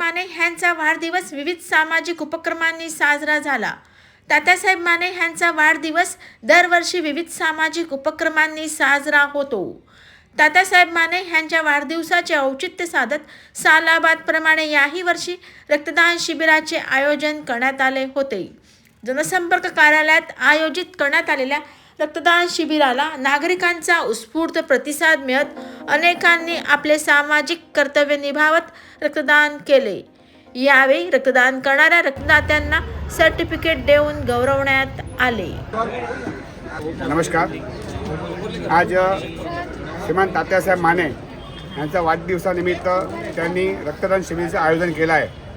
माने यांचा वाढदिवस विविध सामाजिक उपक्रमांनी साजरा झाला। तात्यासाहेब माने यांचा वाढदिवस दरवर्षी विविध सामाजिक उपक्रमांनी साजरा होतो। तात्यासाहेब माने यांच्या वाढदिवसाचे औचित्य साधत सालाबादप्रमाणे याही वर्षी रक्तदान शिबिराचे आयोजन करण्यात आले होते। जनसंपर्क कार्यालयात आयोजित करण्यात आलेल्या रक्तदान शिबिराला नागरिकांचा उत्स्फूर्त प्रतिसाद मिळत अनेकांनी आपले सामाजिक कर्तव्य निभावत रक्तदान केले। यावेळी रक्तदान करणाऱ्या रक्तदात्यांना सर्टिफिकेट देऊन गौरवण्यात आले। नमस्कार। आज श्रीमान तात्यासाहेब माने यांचा वाढदिवसानिमित्त त्यांनी रक्तदान शिबिराचे आयोजन केलं आहे।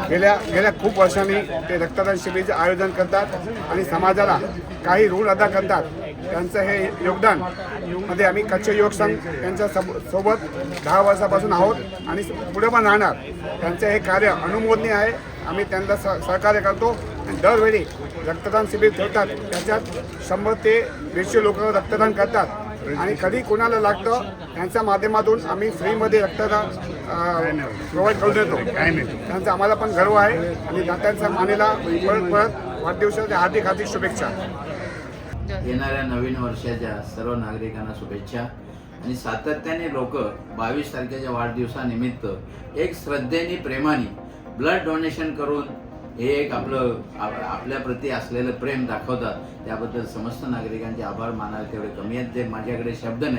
गेल्या खूप वर्षांनी ते रक्तदान शिबिराचे आयोजन करतात आणि समाजाला काही ऋण अदा करतात। त्यांचं हे योगदान मध्ये आम्ही कच्चे युवक संघ त्यांच्या सोबत 10 वर्षापासून आहोत आणि पुढे पण राहणार। त्यांचं हे कार्य अनुमोदनीय आहे। आम्ही त्यांना सहकार्य करतो। दरवेळी रक्तदान शिबिर ठेवतात, त्याच्यात 100 ते 150 लोक रक्तदान करतात आणि कधी कोणाला लागतं त्यांच्या माध्यमातून आम्ही फ्रीमध्ये रक्तदान प्रोव्हाइड करून देतो। त्यांचा आम्हाला पण गर्व आहे आणि तात्यासाहेब मानेला परत वाढदिवसाच्या हार्दिक शुभेच्छा। येणाऱ्या नवीन वर्षाच्या सर्व नागरिकांना शुभेच्छा। आणि सातत्याने लोक 22 तारखेच्या वाढदिवसानिमित्त एक श्रद्धेने प्रेमाने ब्लड डोनेशन करून हे एक आपल्या प्रती असलेलं प्रेम दाखवतात। त्याबद्दल समस्त नागरिकांचे आभार मानावे तेवढे कमी आहेत। ते माझ्याकडे शब्द नाहीत।